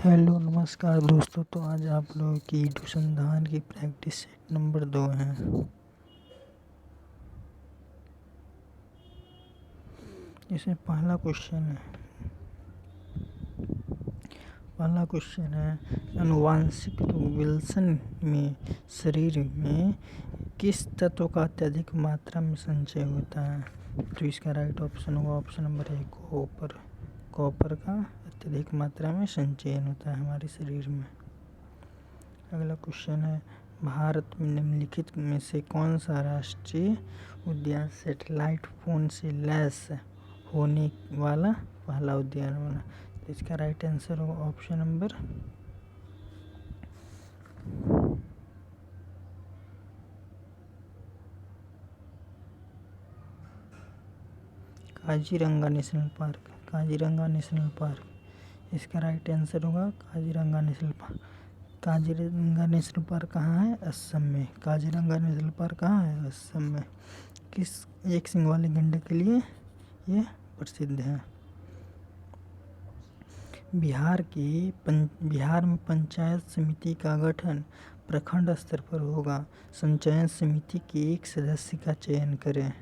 Hello नमस्कार दोस्तों। तो आज आप लोगों की अनुसंधान की प्रैक्टिस सेट नंबर 2 है। इसमें पहला क्वेश्चन है आनुवांशिक रोग विल्सन में शरीर में किस तत्व का अत्यधिक मात्रा में संचय होता है। तो इसका राइट ऑप्शन होगा ऑप्शन नंबर ए कॉपर का अत्यधिक मात्रा में संचयन होता है हमारे शरीर में। अगला क्वेश्चन है भारत में निम्नलिखित में से कौन सा राष्ट्रीय उद्यान सैटेलाइट फोन से लैस होने वाला पहला उद्यान बना। तो इसका राइट आंसर होगा option number Kaziranga national park. इसका राइट आंसर होगा Kaziranga national park. Kaziranga national park कहाँ है? असम में। काजीरंगा नेशनल पार्क कहाँ है? असम में। किस एक सींग वाले गैंडे के लिए ये प्रसिद्ध है? बिहार में पंचायत समिति का गठन प्रखंड स्तर पर होगा। संचयन समिति के एक सदस्य का चयन करें।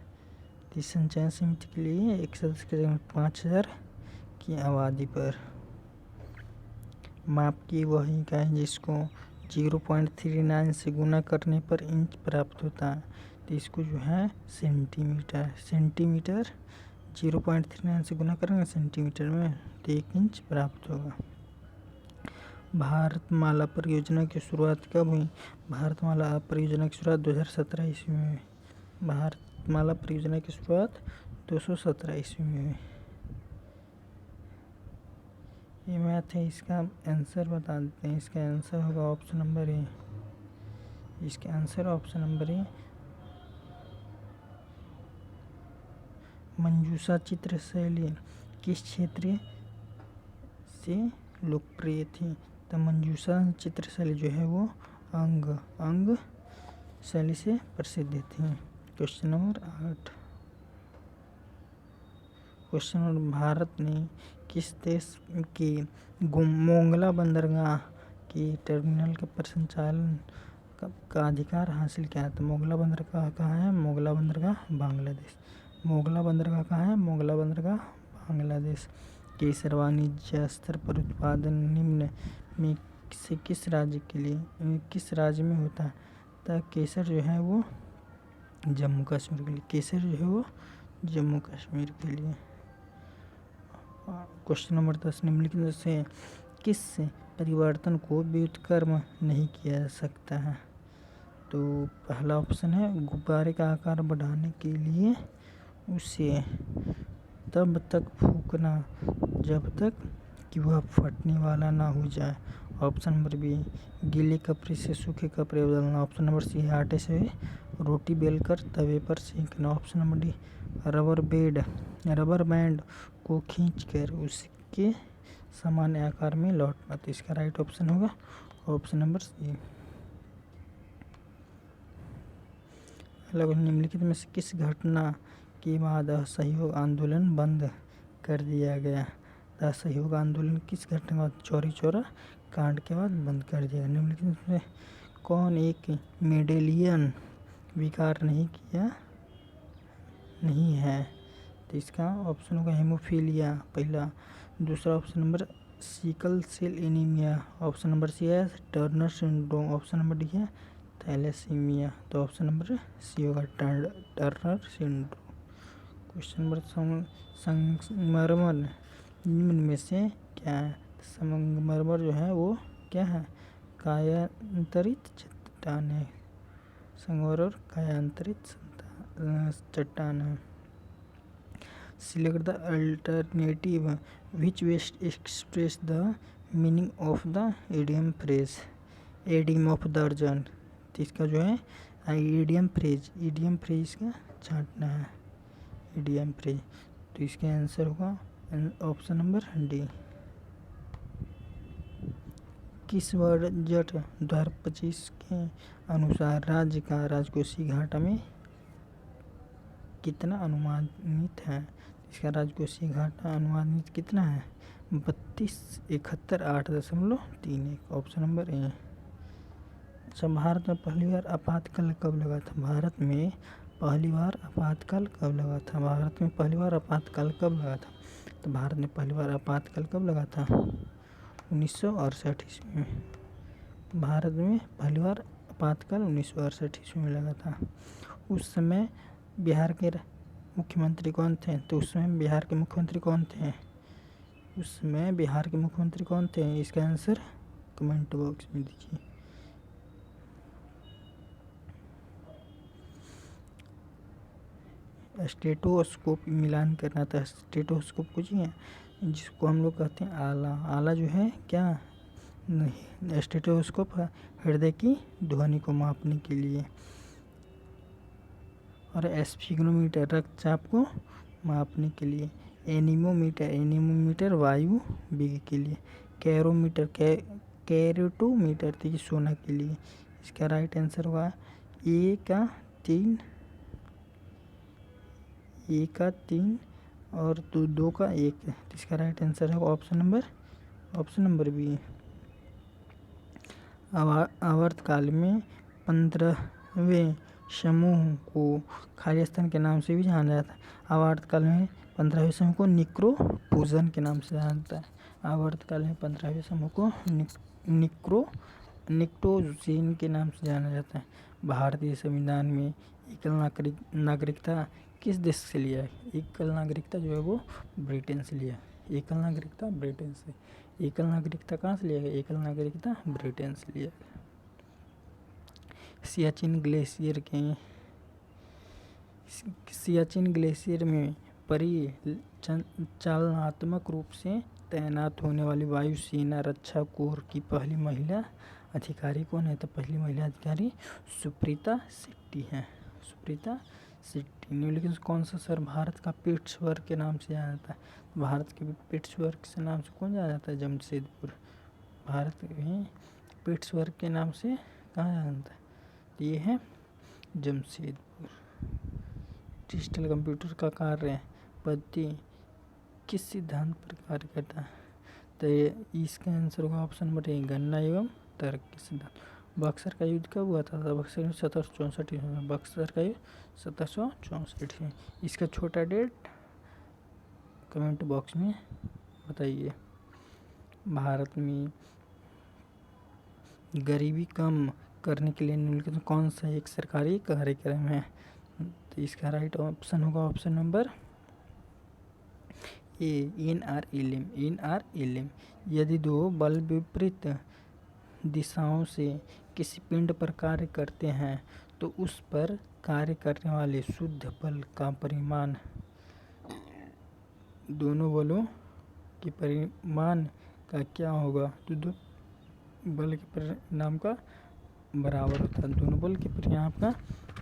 इस संचयन समिति के लिए एक सदस्य का चयन 5000 की आबादी पर। माप की वह इकाई जिसको 0.39 से गुना करने पर इंच प्राप्त होता है। तो इसको जो है सेंटीमीटर 0.39 से गुना करेंगे सेंटीमीटर में तो 1 इंच प्राप्त होगा। भारतमाला परियोजना की शुरुआत कब हुई? भारतमाला परियोजना की शुरुआत 2017 ईस्वी में हुई। भारतमाला परियोजना की शुरुआत 217 ईस्वी में हुई। ये मैथ है, इसका आंसर बता देते हैं। इसका आंसर होगा ऑप्शन नंबर ए। इसका आंसर ऑप्शन नंबर ए मंजूषा चित्र शैली किस क्षेत्र से लोकप्रिय थी? तो मंजूषा चित्र शैली जो है वो अंग शैली से प्रसिद्ध थी। Question number 8। Question number Bharat ने किस देश की मोंगला बंदरगाह की टर्मिनल के पर संचालन का अधिकार हासिल किया? तो मोगला बंदरगाह कहाँ है? मोगला बंदरगाह बांग्लादेश। मोगला बंदरगाह कहाँ है? मोगला बंदरगाह बांग्लादेश। केसर वाणिज्य स्तर पर उत्पादन निम्न में से किस राज्य में होता है? तो केसर जो है वो जम्मू कश्मीर के लिए। केसर जो है वो जम्मू कश्मीर के लिए। क्वेश्चन नंबर 10 निम्नलिखित में से किस परिवर्तन को व्युत्क्रम नहीं किया जा सकता है? तो पहला ऑप्शन है गुब्बारे का आकार बढ़ाने के लिए उसे तब तक फूंकना जब तक कि वह फटने वाला ना हो जाए। ऑप्शन नंबर बी गीले कपड़े से सूखे कपड़े बदलना। ऑप्शन नंबर सी आटे से रोटी बेलकर तवे पर सेंकना। Option number D rubber band को खींचकर उसके सामान्य आकार में लौटना। तो इसका राइट ऑप्शन होगा ऑप्शन नंबर सी। निम्नलिखित में से किस घटना के बाद असहयोग आंदोलन बंद कर दिया गया? असहयोग आंदोलन किस घटना के बाद? चौरी चौरा कांड के बाद बंद कर दिया। निम्नलिखित में कौन एक मेडेलियन विकार नहीं है? तो इसका ऑप्शन होगा हेमोफीलिया पहला। दूसरा option number sickle cell anaemia. Option number C है Turner syndrome. Option number D है थैलेसीमिया। तो ऑप्शन नंबर सी होगा टर्नर सिंड्रोम। क्वेश्चन नंबर संगमरमर निम्न में से क्या है? संगमरमर जो है वो क्या है? कायांतरित चट्टान है। संगमरमर कायांतरित चट्टान है। Select the alternative which best express the meaning of the idiom phrase of the अर्जन। तो इसका जो है इडियम फ्रेज का छांटना है। Idiom phrase. तो इसका आंसर होगा ऑप्शन नंबर डी। किस बजट 2025 के अनुसार राज्य का राजकोषीय घाटा में कितना अनुमानित है? इसका राजकोषीय घाटा अनुमानित कितना है? 3271.8.31। ऑप्शन नंबर ए। अच्छा, भारत में पहली बार आपातकाल कब लगा था? भारत में पहली बार आपातकाल कब लगा था? भारत में पहली बार आपातकाल कब लगा था? तो भारत में पहली बार आपातकाल कब लगा था? 1968 ईस्वी में। भारत में पहली बार आपातकाल 1968 ईस्वी में लगा था। उस समय बिहार के मुख्यमंत्री कौन थे? तो उस समय बिहार के मुख्यमंत्री कौन थे? उस समय बिहार के मुख्यमंत्री कौन थे? इसका आंसर कमेंट बॉक्स में दीजिए। स्टेटोस्कोप मिलान करना था। स्टेटोस्कोप कुछ ही है जिसको हम लोग कहते हैं आला। आला जो है क्या? नहीं, स्टेटोस्कोप हृदय की ध्वनि को मापने के लिए। और एस्फिग्नोमीटर रक्तचाप को मापने के लिए। एनीमोमीटर वायु वेग के लिए। कैरोटोमीटर थी सोना के लिए। इसका राइट आंसर हुआ ए का 3 और 2 का 1। इसका राइट आंसर है ऑप्शन नंबर बी। आवर्तकाल में 15वें समूह को खाली स्थान के नाम से भी जाना जाता है। आवर्तकाल में 15वें समूह को निक्रोपूजन के नाम से जाना जाता है। आवर्तकाल में 15वें समूह को निक्टोजेन के नाम से जाना जाता है। भारतीय संविधान में एकल नागरिकता किस देश से लिया है? एकल नागरिकता जो है वो ब्रिटेन से लिया है। एकल नागरिकता ब्रिटेन से। एकल नागरिकता कहाँ से लिया गया? एकल नागरिकता ब्रिटेन से लिया गया। सियाचिन ग्लेशियर में परिचालनात्मक रूप से तैनात होने वाली वायुसेना रक्षा कोर की पहली महिला अधिकारी कौन है? तो पहली महिला अधिकारी सुप्रीता शेट्टी है। सुप्रीता शेट्टी। निम्नलिखित कौन सा शहर भारत का पिट्सबर्ग के नाम से जाना जाता है? भारत के पिट्सबर्ग के नाम से कौन जाना जाता है? जमशेदपुर। भारत में पिट्सबर्ग के नाम से कहाँ जाना जाता है? ये है जमशेदपुर। डिजिटल कंप्यूटर का कार्य पद्धति किस सिद्धांत पर कार्य करता है? तो इसका आंसर होगा ऑप्शन नंबर ए, गणना एवं तर्क के सिद्धांत। बक्सर का युद्ध कब हुआ था? बक्सर युद्ध 1764 में। बक्सर का युद्ध 1764 में। इसका छोटा डेट कमेंट बॉक्स में बताइए। भारत में गरीबी कम करने के लिए निम्नलिखित कौन सा एक सरकारी कार्यक्रम है? तो इसका राइट ऑप्शन होगा ऑप्शन नंबर ए, NRLM। यदि दो बल विपरीत दिशाओं से किसी पिंड पर कार्य करते हैं तो उस पर कार्य करने वाले शुद्ध बल का परिमाण दोनों बलों के परिमाण का क्या होगा? तो दो बल के परिणाम का बराबर होता है। दोनों बल के परिणाम का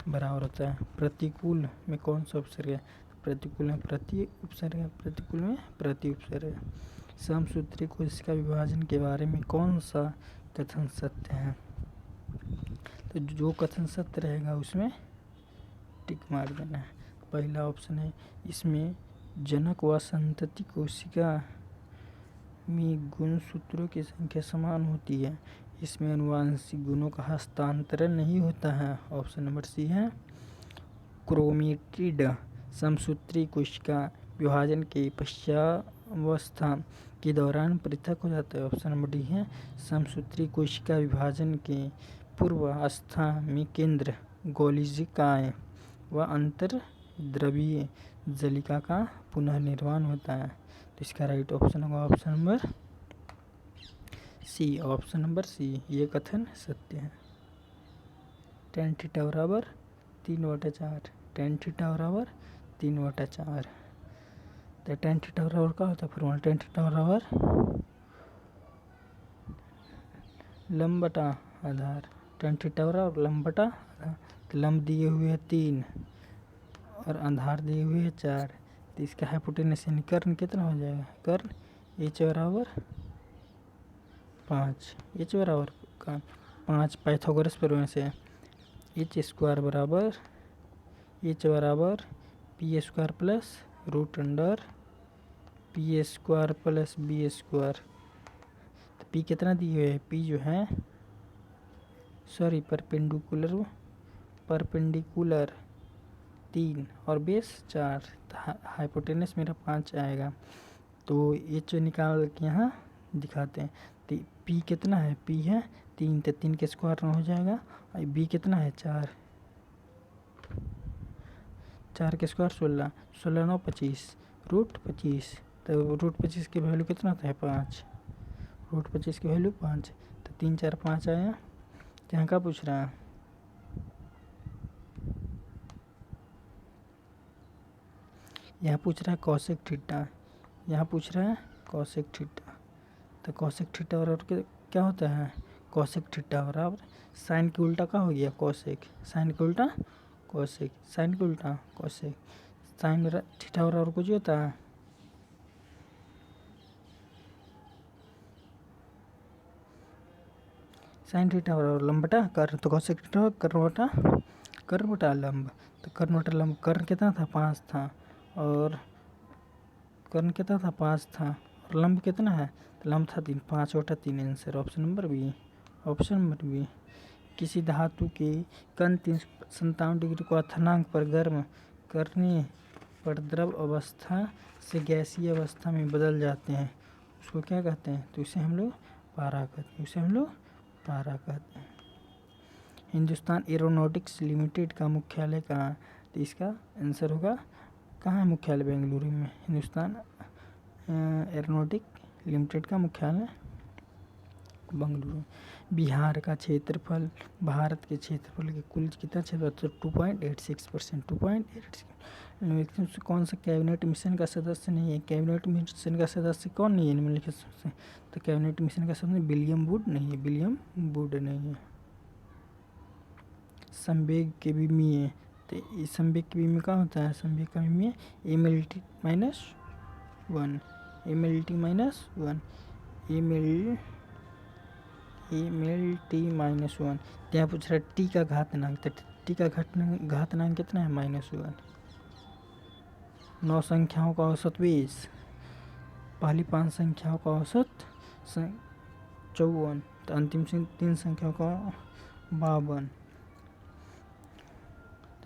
बराबर होता है। प्रतिकूल में कौन सा उपसर्ग है? प्रतिकूल में प्रति उपसर्ग है। प्रतिकूल में प्रति उपसर्ग है। समसूत्री कोशिका विभाजन के बारे में कौन सा कथन सत्य है? तो जो कथन सत्य रहेगा उसमें टिक मार देना है। पहला ऑप्शन है इसमें जनक व संतति कोशिका में गुणसूत्रों की संख्या समान होती है। इसमें अनुवांशिक गुणों का हस्तांतरण नहीं होता है। ऑप्शन नंबर सी है क्रोमेटिड समसूत्री कोशिका विभाजन के पश्चावस्था के दौरान पृथक हो जाता है। ऑप्शन नंबर डी है समसूत्री कोशिका विभाजन के पूर्वावस्था में केंद्र गोलिकाएं व अंतर द्रवीय जलिका का पुनः निर्माण होता है। तो इसका राइट ऑप्शन होगा option number C. Option number C, ये कथन सत्य है। tan थीटा बराबर 3/4। tan थीटा बराबर 3/4। तो tan थीटा बराबर क्या होता है? फॉर्मूला tan थीटा बराबर लंब बटा आधार। tan थीटा बराबर लंब बटा आधार। तो लंब दिए हुए है 3 और आधार दिए हुए है 4। तो इसका हाइपोटेनस यानी कर्ण कितना हो जाएगा? कर्ण h बराबर 5। h बराबर 5 पाइथागोरस प्रमेय से h² बराबर p² plus root under p square plus b square. तो पी कितना दिए हुए है, पी जो है सॉरी परपेंडिकुलर 3 और बेस 4, तो हाइपोटेनस मेरा 5 आएगा। तो ये जो निकाल के यहाँ दिखाते हैं। तो पी कितना है, पी है 3, तो 3 के स्क्वायर में हो जाएगा। और बी कितना है 4, 4 के स्क्वायर 16, 16 9 25, रूट 25। तो रूट 25 की वैल्यू कितना होता है 5, रूट 25 की वैल्यू 5। तो 3 4 5 आया। तो यहाँ क्या पूछ रहा है, यहाँ पूछ रहा है कॉसेक थीटा, यहाँ पूछ रहा है कॉसेक थीटा। तो कॉसेक थीटा और क्या होता है, कॉसेक थीटा बराबर साइन के उल्टा क्या हो गया कॉसेक, साइन के उल्टा कॉसेक, साइन के उल्टा कॉसेक, साइन थीटा बराबर कुछ होता है साइन थीटा बराबर लंब बटा कर्व। तो कॉसेक थीटा कर्व बटा लंब। तो कर्व बटा लंब, कर्व कितना था 5 था, और कर्ण कितना था 5 था, और लंब कितना है, तो लंब था 3, 5 बटा 3 answer option number B, option number B. किसी धातु के कण 357 डिग्री को अथनांक पर गर्म करने पर द्रव अवस्था से गैसीय अवस्था में बदल जाते हैं, उसको क्या कहते हैं, तो इसे हम लोग पारा कहते हैं, उसे हम लोग पारा कहते हैं। हिंदुस्तान एरोनॉटिक्स लिमिटेड का मुख्यालय कहाँ है, तो इसका आंसर होगा कहाँ है मुख्यालय, बेंगलुरु में। हिंदुस्तान एरोनॉटिक लिमिटेड का मुख्यालय बेंगलुरु। बिहार का क्षेत्रफल भारत के क्षेत्रफल के कुल कितना क्षेत्रफल, तो 2.86%, 2.86। कौन सा कैबिनेट मिशन का सदस्य नहीं है, कैबिनेट मिशन का सदस्य कौन नहीं है निम्नलिखित से, तो कैबिनेट मिशन का सदस्य विलियम वुड नहीं है, विलियम वुड नहीं है। संवेग के विमीय, तो संवेग के विमीय क्या होता है, संवेग का विमीय mlt -1, mlt -1। यहाँ पूछ रहा है टी का घातांक, तो टी का घातांक कितना है -1। 9 संख्याओं का औसत 20, पहली 5 संख्याओं का औसत 54, तो अंतिम 3 संख्याओं का 52।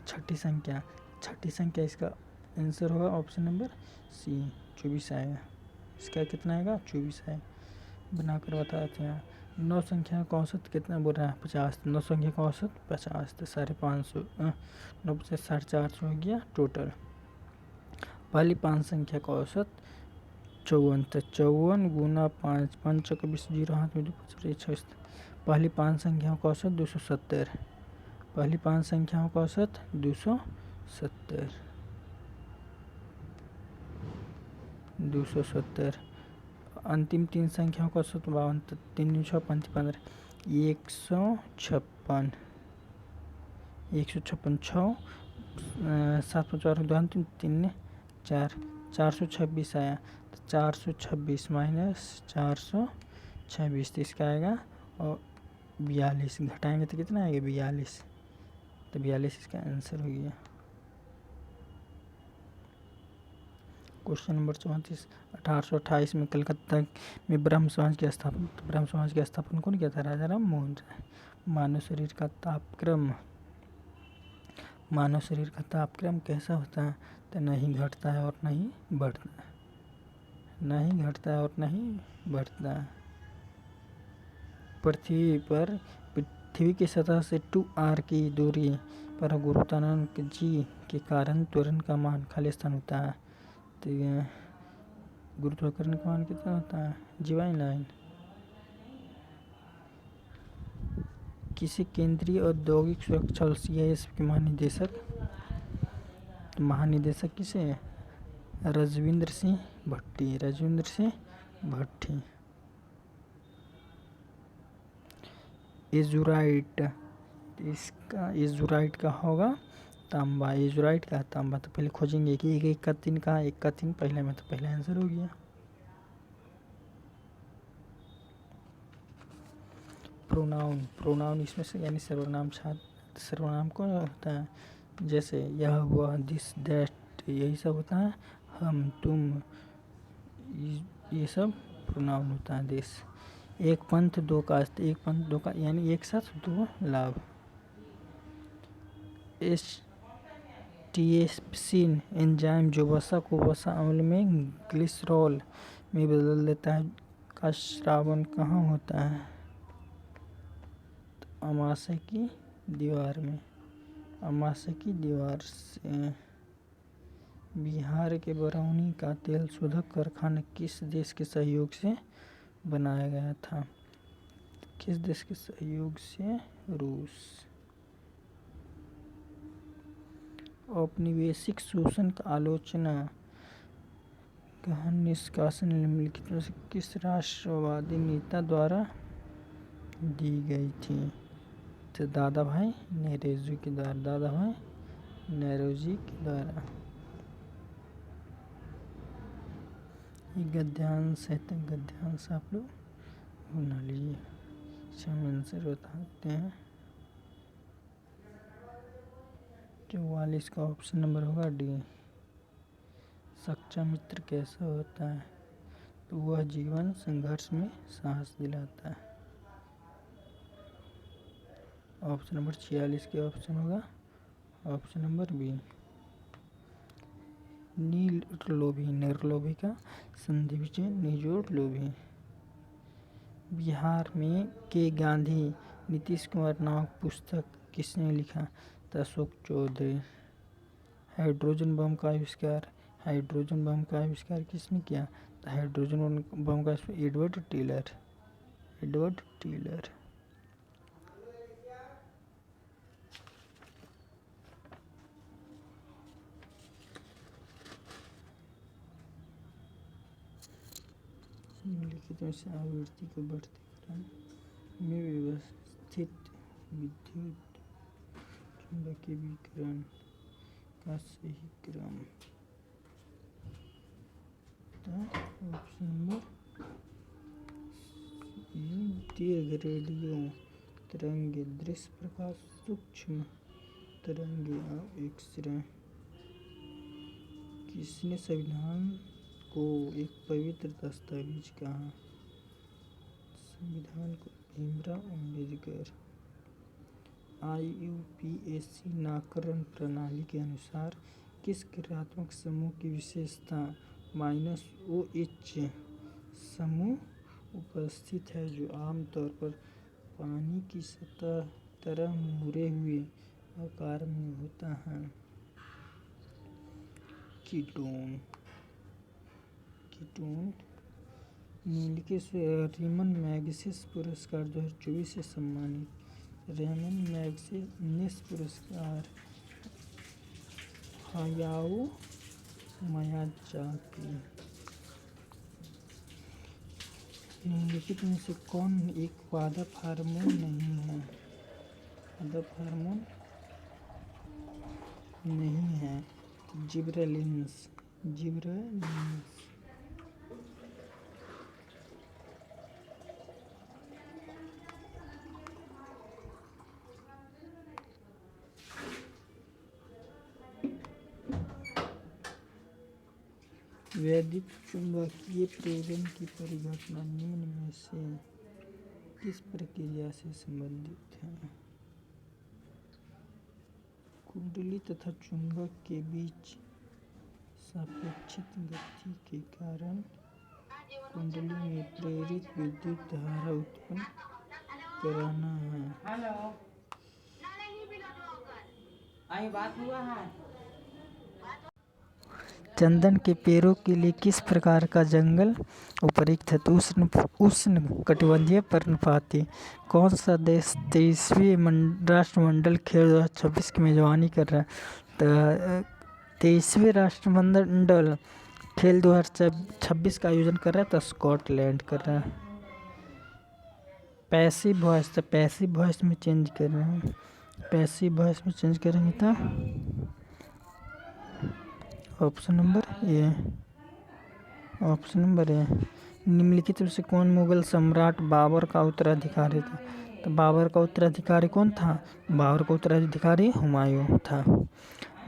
छठी संख्या इसका आंसर होगा ऑप्शन नंबर सी, 24 आएगा। इसका कितना आएगा 24 आएगा, बनाकर बताते हैं। 9 संख्या का औसत कितना बोल रहा है 50, 9 संख्या का औसत 50, तो 550, 9 50 450 हो गया टोटल। पहली 5 संख्या का औसत 54, तो 54 गुना 5, 5 चौके 20, 0 हाथ में 2 पहली 5 संख्याओं का औसत 270, पहली 5 संख्याओं का औसत 270। अंतिम 3 संख्याओं का औसत 52, 3 6 5 15, 156, 6 7 4 2 3 4, 426 आया। तो 426 माइनस 426, तो इसका आएगा और 42, घटाएंगे तो कितना आएगा 42, तो 42 इसका आंसर हो गया। क्वेश्चन नंबर 34, 1828 में कलकत्ता में ब्रह्म समाज की स्थापना, तो ब्रह्म समाज की स्थापना कौन किया था, राजा राम मोहन राय। मानव शरीर का तापक्रम कैसा होता है, तो नहीं घटता है और नहीं बढ़ता है, नहीं घटता है और नहीं बढ़ता है। पृथ्वी की सतह से 2r की दूरी पर गुरुत्वाकर्षण g के कारण त्वरण का मान खाली स्थान होता है, तो गुरुत्वाकर्षण का मान कितना होता है g/9। किसी केंद्रीय औद्योगिक सुरक्षा और CIS के महानिदेशक किसे, रजविंद्र सिंह भट्टी। एजुराइट, इसका एजुराइट का होगा तांबा, एजुराइट का तांबा। तो पहले खोजेंगे कि एक का 3 कहाँ, 1 का 3 पहले में, तो पहला आंसर हो गया। प्रोनाउन इसमें से यानी सर्वनाम कौन होता है, जैसे यह वह दिस दैट, यही सब होता है। हम तुम ये सब प्रोनाउन होता है। देश, एक पंथ दो कास्ट, एक पंथ दो का यानी एक साथ दो लाभ। एस्टिएप्सिन एंजाइम जो वसा को वसा अम्ल में ग्लिसरॉल में बदल देता है का श्रावण कहाँ होता है? तो अमाशय की दीवार में, अमाशय की दीवार से। बिहार के बरौनी का तेल शोधक कारखाना किस देश के सहयोग से बनाया गया था? किस देश के सहयोग से? रूस। औपनिवेशिक शोषण का आलोचना गहन निष्कासन निम्नलिखित में से किस राष्ट्रवादी नेता द्वारा दी गई थी? तो दादा भाई नौरोजी के द्वारा, दादा भाई नौरोजी के द्वारा। ये गद्यांश है, तो गद्यांश आप लोग बना लीजिए। हम आंसर बताते हैं। 44 का ऑप्शन नंबर होगा डी। सच्चा मित्र कैसा होता है? तो वह जीवन संघर्ष में साहस दिलाता है। ऑप्शन नंबर 46 के ऑप्शन होगा ऑप्शन नंबर बी। निर्लोभी, निर्लोभी का संधि विच्छेद निजोड़ लोभी। बिहार में के गांधी नीतीश कुमार नामक पुस्तक किसने लिखा? तो अशोक चौधरी। हाइड्रोजन बम का आविष्कार, हाइड्रोजन बम का आविष्कार किसने किया? तो हाइड्रोजन बम का एडवर्ड टेलर, एडवर्ड टेलर। निम्नलिखित में से आवृत्ति को बढ़ते क्रम में व्यवस्थित विद्युत चुंबकीय विकिरण का सही क्रम? ऑप्शन नंबर दीर्घ रेडियो तरंगे, दृश्य प्रकाश, सूक्ष्म तरंगे और एक्सरे। किसने संविधान को एक पवित्र दस्तावेज कहा? संविधान को भीमराव अम्बेडकर। IUPAC नामकरण प्रणाली के अनुसार किस क्रियात्मक समूह की विशेषता -OH समूह उपस्थित है जो आमतौर पर पानी की सतह तरह मुड़े हुए आकार में होता है? कीटोन। कीटोन। निम्नलिखित से रीमन मैग्सेसे पुरस्कार 2024 से सम्मानित रेमन मैग्सेसे पुरस्कार हायाओ मियाज़ाकी। निम्नलिखित में से कौन एक पादप हार्मोन नहीं है? पादप हार्मोन नहीं है जिबरेलिन्स, जिबरेलिन्स। वैद्युत चुंबकीय प्रेरण की परिघटना निम्न में से किस प्रक्रिया से संबंधित है? कुंडली तथा चुंबक के बीच सापेक्षिक गति के कारण कुंडली में प्रेरित विद्युत धारा उत्पन्न कराना है। चंदन के पेड़ों के लिए किस प्रकार का जंगल उपयुक्त है? तो उष्ण कटिबंधीय पर्णपाती। कौन सा देश 23वें राष्ट्रमंडल खेल 2026 की मेजबानी कर रहा है? तो 23वें राष्ट्रमंडल खेल 2026 का आयोजन कर रहा है, तो स्कॉटलैंड कर रहा है। पैसिव वॉइस, तो पैसिव वॉइस में चेंज कर रहे हैं, पैसिव वॉइस में चेंज करेंगे तो ऑप्शन नंबर ए, ऑप्शन नंबर ए। निम्नलिखित में से कौन मुगल सम्राट बाबर का उत्तराधिकारी था? तो बाबर का उत्तराधिकारी कौन था? बाबर का उत्तराधिकारी हुमायूं था।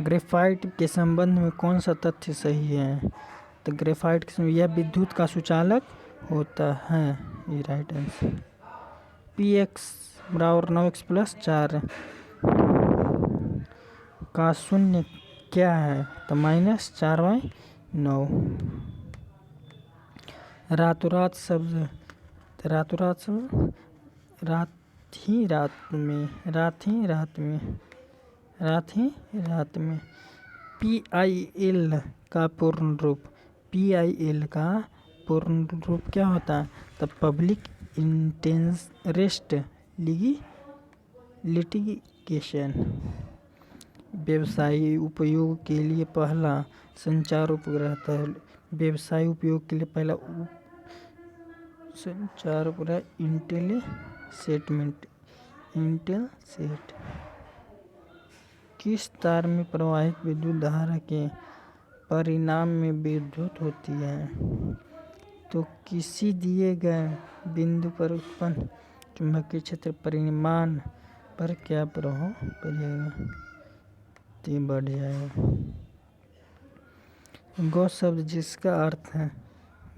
ग्रेफाइट के संबंध में कौन सा तथ्य सही है? तो ग्रेफाइट यह विद्युत का सुचालक होता है। ये राइट आंसर। पी एक्स बराबर 9x + 4 का शून्य क्या है? तो -4/9। रातों रात शब्द, रातों रात शब्द रात ही रात में, रात ही रात में, रात ही रात में। PIL का पूर्ण रूप, PIL का पूर्ण रूप क्या होता है? तो पब्लिक इंटरेस्ट लिटिगेशन। व्यवसायी उपयोग के लिए पहला संचार उपग्रह था। व्यवसायी उपयोग के लिए पहला संचार उपग्रह इंटेलसेट। किस तार में प्रवाहित विद्युत धारा के परिणाम में विद्युत होती है? तो किसी दिए गए बिंदु पर उत्पन्न चुंबकीय क्षेत्र परिमाण पर क्या प्रभाव पड़ेगा? तो बढ़ जाएगा। गौ शब्द जिसका अर्थ है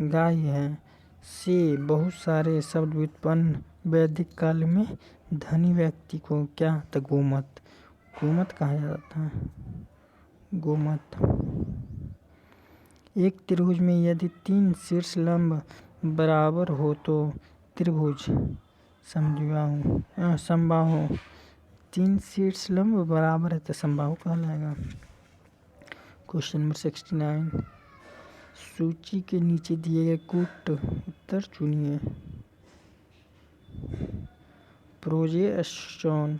गाय है, से बहुत सारे शब्द व्युत्पन्न। वैदिक काल में धनी व्यक्ति को क्या था? गोमत कहा जाता है। गोमत। एक त्रिभुज में यदि 3 शीर्ष लंब बराबर हो तो त्रिभुज समबाहु। 3 शीर्ष लंब बराबर है तो समबाहु कहलाएगा। Question number 69। सूची के नीचे दिए गए कूट उत्तर चुनिए। प्रोजेस्टेरोन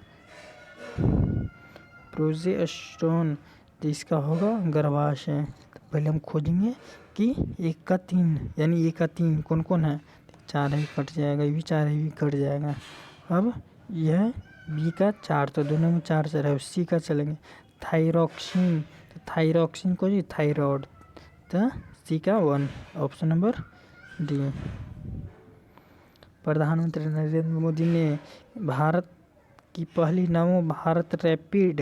तो इसका होगा गर्भाशय। तो पहले हम खोजेंगे कि 1 का 3 यानी 1 का 3 कौन कौन है? 4 ही कट जाएगा, ये भी 4 ही कट जाएगा। अब यह बी का 4, तो दोनों में 4 4 है। सी का चलेंगे थायरॉक्सिन, तो थायरॉक्सिन को जी थायरॉयड, तो सी का 1। Option number D. प्रधानमंत्री नरेंद्र मोदी ने भारत की पहली नमो भारत रैपिड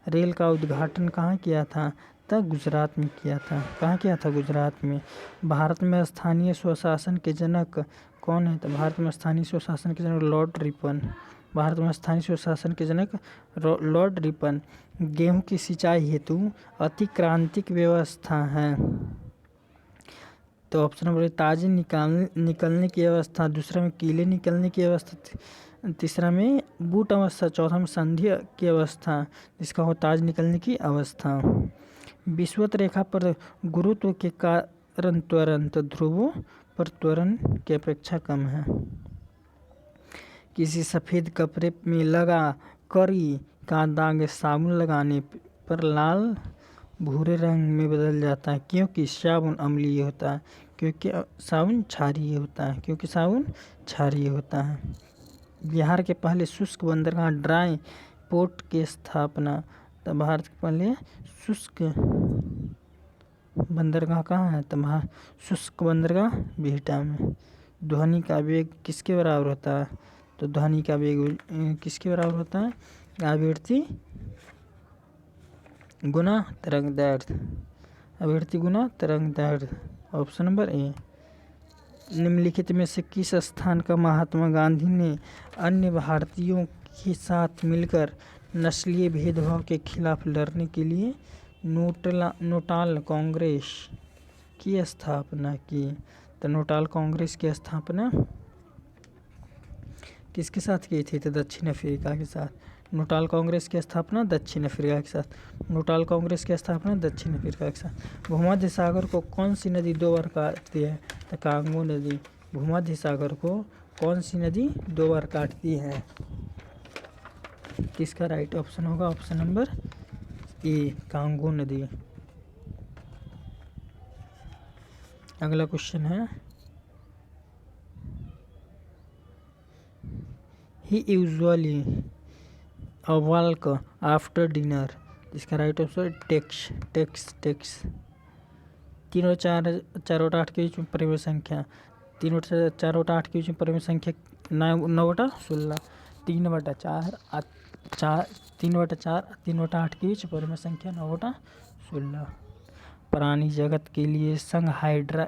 रेल का उद्घाटन कहाँ किया था? तो गुजरात में किया था। कहाँ किया था? गुजरात में। भारत में स्थानीय स्वशासन के जनक कौन है? तो भारत में स्थानीय स्वशासन के जनक लॉर्ड रिपन। भारत में स्थानीय स्वशासन के जनक लॉर्ड रिपन। गेहूं की सिंचाई हेतु अतिक्रांतिक व्यवस्था है। तो ऑप्शन नंबर ताजे निकलने की अवस्था, दूसरा में कीले निकलने की अवस्था, तीसरा में बूट अवस्था, चौथा में संधि की अवस्था, जिसका हो ताज निकलने की अवस्था। विषुवत रेखा पर गुरुत्व के कारण त्वरण तो ध्रुवों पर त्वरण की अपेक्षा कम है। किसी सफ़ेद कपड़े में लगा करी का दाग साबुन लगाने पर लाल भूरे रंग में बदल जाता है क्योंकि साबुन अम्लीय होता है, क्योंकि साबुन क्षारीय होता है, क्योंकि साबुन क्षारीय होता है। बिहार के पहले शुष्क बंदरगाह ड्राई पोर्ट की स्थापना, तो भारत के पहले शुष्क बंदरगाह कहाँ है? तो शुष्क बंदरगाह बिहटा में। ध्वनि का वेग किसके बराबर होता है? तो ध्वनि का वेग किसके बराबर होता है? आवृत्ति गुना तरंग दैर्घ्य, आवृत्ति गुना तरंग दैर्घ्य। ऑप्शन नंबर ए। निम्नलिखित में से किस स्थान का महात्मा गांधी ने अन्य भारतीयों के साथ मिलकर नस्लीय भेदभाव के खिलाफ लड़ने के लिए नोटाल कांग्रेस की स्थापना की? तो नोटाल कांग्रेस की स्थापना किसके साथ की थी? तो दक्षिण अफ्रीका के साथ। नोटाल कांग्रेस की स्थापना दक्षिण अफ्रीका के साथ। नोटाल कांग्रेस की स्थापना दक्षिण अफ्रीका के साथ। भूमध्य सागर को कौन सी नदी 2 बार काटती है? तो कांगो नदी। भूमध्य सागर को कौन सी नदी 2 बार काटती है? किसका राइट ऑप्शन होगा? ऑप्शन नंबर ए, कांगो नदी। अगला क्वेश्चन है, he usually a walk after dinner, इसका राइट ऑप्शन टेक्स। 3 और 4 और 8 के बीच में परिमेय संख्या, 3 और 4 और 8 के बीच में परिमेय संख्या 9/16, 3/4 3/4 3/8 के बीच परिमेय संख्या 9/16। प्राणी जगत के लिए संघ हाइड्रा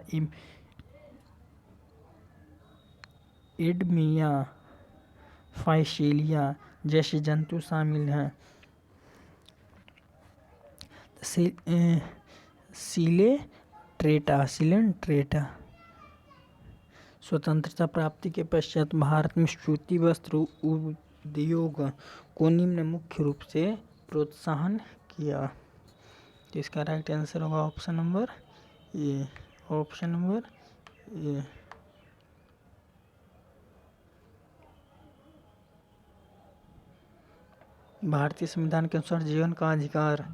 एडमिया फाइसीलिया जैसे जंतु शामिल हैं। सिलेंट्रेटा स्वतंत्रता प्राप्ति के पश्चात भारत में सूती वस्त्र उद्योग को निम्न मुख्य रूप से प्रोत्साहन किया। तो इसका राइट आंसर होगा ऑप्शन नंबर ए। भारतीय संविधान के अनुसार जीवन का अधिकार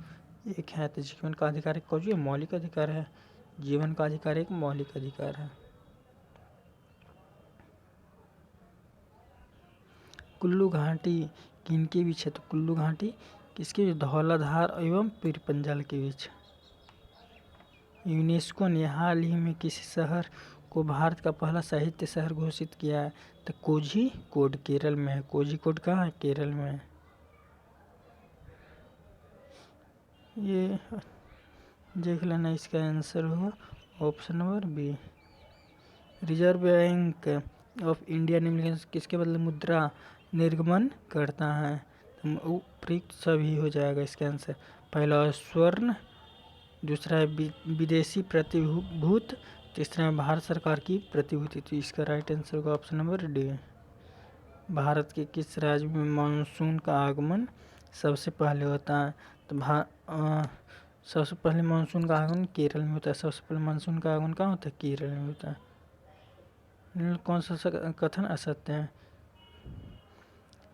एक है, तो जीवन का अधिकार एक कौन सी मौलिक अधिकार है। जीवन का अधिकार एक मौलिक अधिकार है। कुल्लू घाटी किनके बीच है, तो कुल्लू घाटी किसके, धौलाधार एवं पीरपंजल के बीच। यूनेस्को ने हाल ही में किसी शहर को भारत का पहला साहित्य शहर घोषित किया है, तो कोझिकोड केरल में है। कोझिकोड कहाँ है, केरल में है। ये देख लेना, इसका आंसर होगा option number B. Reserve bank of India निम्नलिखित में किसके बदले मुद्रा निर्गमन करता है, उपयुक्त सभी हो जाएगा इसका आंसर। पहला स्वर्ण, दूसरा है विदेशी प्रतिभूत, तीसरा है भारत सरकार की प्रतिभूति। तो इसका राइट आंसर होगा ऑप्शन नंबर डी। भारत के किस राज्य में मानसून का आगमन सबसे पहले होता है, तो सबसे पहले मानसून का आगमन केरल में होता है। सबसे पहले मानसून का आगमन कहाँ होता है, केरल में होता है। कौन सा कथन असत्य है,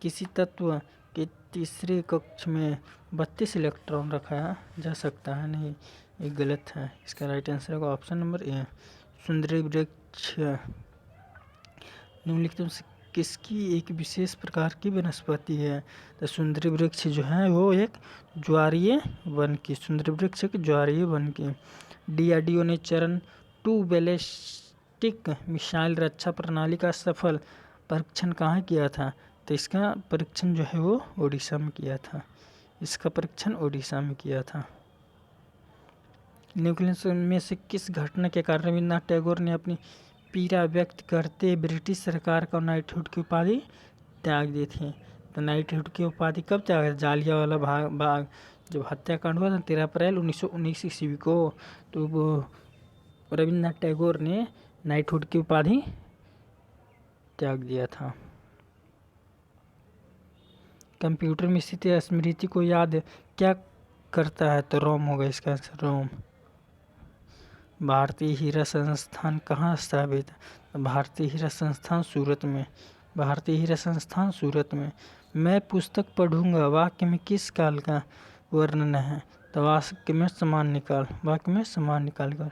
किसी तत्व के तीसरे कक्ष में 32 इलेक्ट्रॉन रखा जा सकता है, नहीं, ये गलत है। इसका राइट आंसर होगा ऑप्शन नंबर ए। सुंदरी वृक्ष निम्नलिखित में से किसकी एक विशेष प्रकार की वनस्पति है, तो सुंदरी वृक्ष जो है वो एक ज्वारीय वन की, सुंदरी वृक्ष एक ज्वारीय वन की। DRDO ने चरण 2 बैलिस्टिक मिसाइल रक्षा प्रणाली का सफल परीक्षण कहाँ किया था, तो इसका परीक्षण जो है वो ओडिशा में किया था। इसका परीक्षण ओडिशा में किया था। निम्नलिखित में से किस घटना के कारण रविन्द्रनाथ टैगोर ने अपनी पीड़ा व्यक्त करते ब्रिटिश सरकार का नाइटहुड की उपाधि त्याग दी थी, तो नाइटहुड की उपाधि कब त्याग, जालियांवाला बाग जब हत्याकांड हुआ था 13 अप्रैल 1919 ईस्वी को, तो वो रविन्द्रनाथ टैगोर ने नाइटहुड की उपाधि त्याग दिया था। कंप्यूटर में स्थित स्मृति को याद क्या करता है, तो रोम होगा इसका आंसर, रोम। भारतीय हीरा संस्थान कहाँ स्थापित है, भारतीय हीरा संस्थान सूरत में। भारतीय हीरा संस्थान सूरत में। मैं पुस्तक पढ़ूंगा वाक्य में किस काल का वर्णन है, तो वाक्य में समान निकाल कर।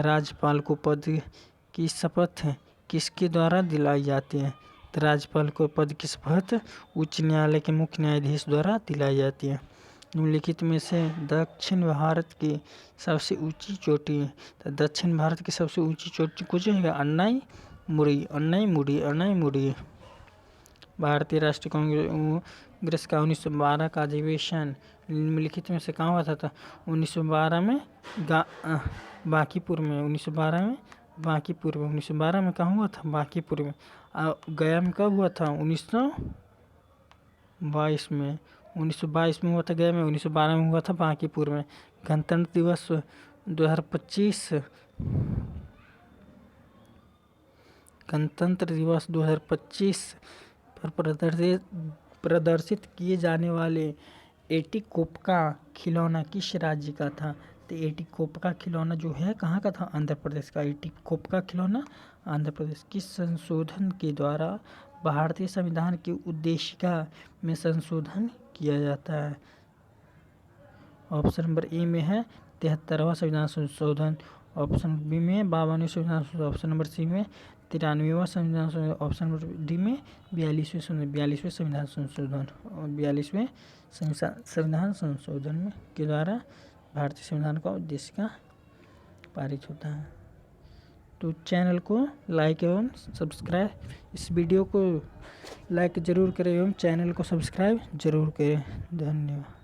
राज्यपाल को पद की शपथ किसके द्वारा दिलाई जाती है, तो राज्यपाल को पद की शपथ उच्च न्यायालय के मुख्य न्यायाधीश द्वारा दिलाई जाती है। निम्नलिखित में से दक्षिण भारत की सबसे ऊंची चोटी, तो दक्षिण भारत की सबसे ऊंची चोटी कुछ है, अन्नाईमुड़ी। भारतीय राष्ट्रीय कांग्रेस का 1912 का अधिवेशन निम्नलिखित में से कहाँ हुआ था, 1912 में बांकीपुर में। 1912 में बांकीपुर में। 1912 में कहाँ हुआ था, बांकीपुर में। गया में कब हुआ था, 1922 में। 1922 में हुआ था गया में, 1912 में हुआ था बांकीपुर में। गणतंत्र दिवस 2025 पर प्रदर्शित किए जाने वाले एटिकोप्का खिलौना किस राज्य का था, तो एटिकोप्का खिलौना जो है कहाँ का था, आंध्र प्रदेश का। एटिकोप्का खिलौना आंध्र प्रदेश। किस संशोधन के द्वारा भारतीय संविधान की उद्देशिका में संशोधन किया जाता है, ऑप्शन नंबर ए में है 73वां संविधान संशोधन, ऑप्शन बी में 52वें संविधान संशोधन, ऑप्शन नंबर सी में 93वां संविधान संशोधन, ऑप्शन नंबर डी में 42वें संविधान संशोधन। और 42वें संविधान संशोधन के द्वारा भारतीय संविधान का उद्देशिका पारित होता है। तो चैनल को लाइक एवं सब्सक्राइब, इस वीडियो को लाइक जरूर करें एवं चैनल को सब्सक्राइब जरूर करें। धन्यवाद।